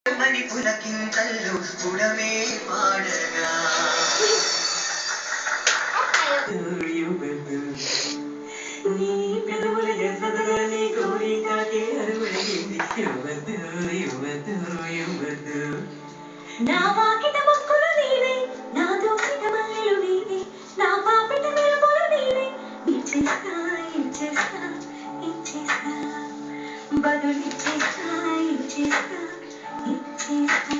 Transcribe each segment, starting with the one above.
మణి పులకింతల్లో పుడమే పాడగా నీ పెదవుల ఎదురుగా నీ కోరికకే అరువైంది యువతు యువతు యువతు నా వాకిట మొక్కలు నీవే నా దోసిట మల్లెలు నీవే నా పాపిట మెరుపులు నీవే ఇచ్చేస్తా ఇచ్చేస్తా ఇచ్చేస్తా బదులిచ్చేస్తా ఇచ్చేస్తా ఇచ్చేస్తా.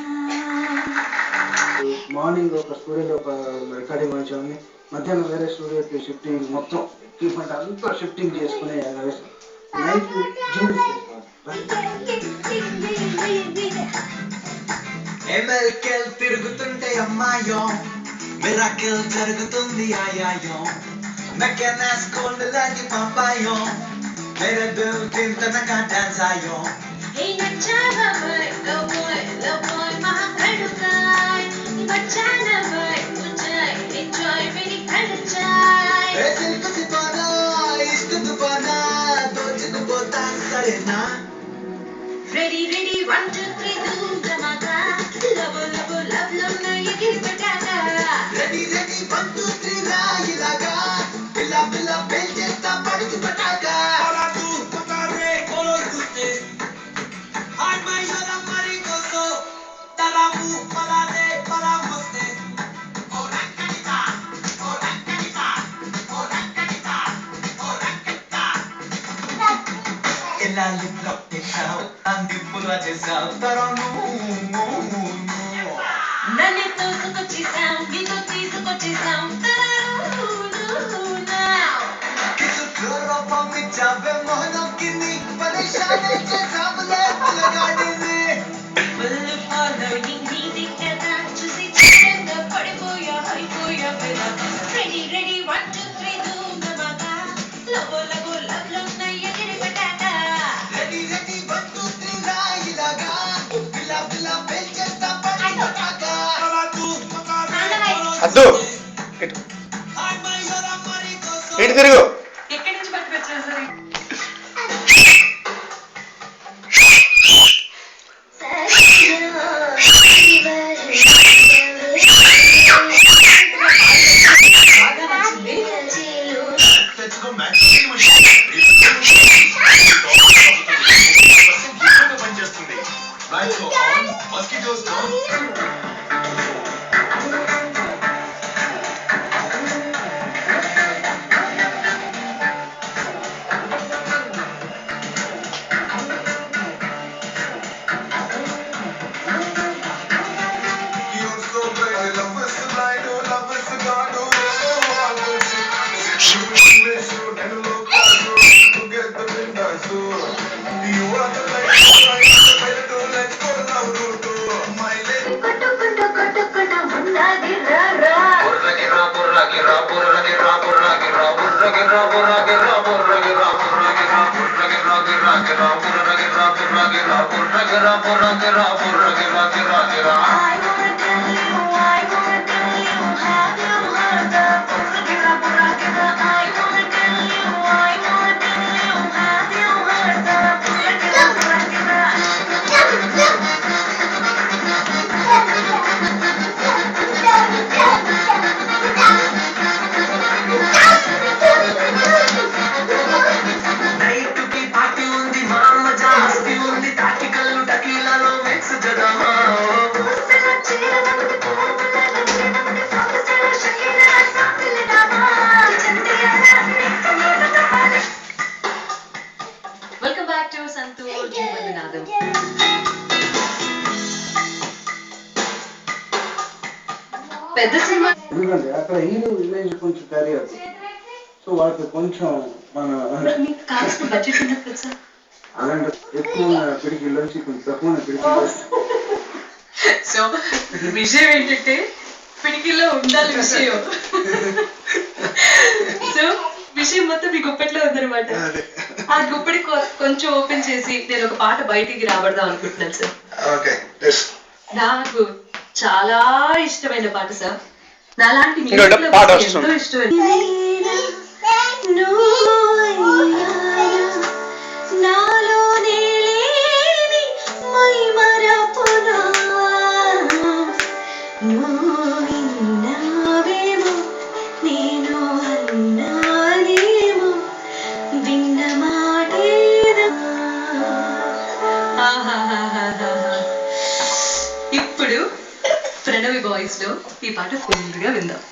మార్నింగ్ ఒక స్టూడియోలో ఒక రికార్డింగ్ వచ్చాము, మధ్యాహ్నం వేరే స్టూడియోకి షిఫ్టింగ్, మొత్తం ఎక్విప్మెంట్ అంతా షిఫ్టింగ్ చేసుకునే నైట్ MLKL తిరుగుతుంటే అమ్మాయో మిరాకిల్ జరుగుతుంది ఆయాయో మెకానాస్ కోల్డ్ లాంటి పాపాయో मेरे दिल दिन तनका डांस आयो हे नच्चा भाई लो boy महाकड़काय बच्चा ना भाई मुझे enjoy मेरी खड़चाय ए सिल्क सिपाना इश्क दुबाना दो जिद बोता सरेना ready 1 2 3 धूम धमाका love love ना ये गिर पटाका ready 1 2 3 राई लगा पिला बेल चेस्ता पड़ती पटाका నన్ను తోసుకొచ్చేసాం నీతో తీసుకొచ్చేసాం పడిపోయా అయిపోయా రెడీ 1 2 3 ధూమ్ ధమాకా లవ్ లవ్ నయ్య గిరి పటాకా రెడీ 1 2 3 రాయి లాగా పిల్ల బెల్ చేస్తా పడి పటాకా అద్దు ఇటు తిరుగు. ఎక్కడి నుంచి పట్టుకొచ్చారు సరే వెల్కమ్ బ్యాక్ టు సంతూర్ జీవననాదం. పెద్ద సినిమా ఎందుకంటే అక్కడ హీరో ఇమేజ్ కొంచెం క్యారీ అవుతుంది, సో వాళ్ళకి కొంచెం మన కాస్ట్ బడ్జెట్ ఉన్నప్పుడు సార్ అలాంటి ఎక్కువ పిడికిల్లోంచి కొంచెం తక్కువ పిడికిల్లో. సో విషయం ఏంటంటే పిడికిల్లో ఉండాలి విషయం. సో విషయం మొత్తం మీ గుప్పెట్లో ఉందన్నమాట. ఆ గుప్పెడి కొంచెం ఓపెన్ చేసి నేను ఒక పాట బయటికి రాబడదాం అనుకుంటున్నాను సార్. నాకు చాలా ఇష్టమైన పాట సార్. నాలాంటి ఎంతో ఇష్టమైన నాలోనే లేని మై మరపునా వాయిస్ లో ఈ పాట ఫుల్ గా విందాం.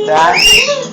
డాన్స్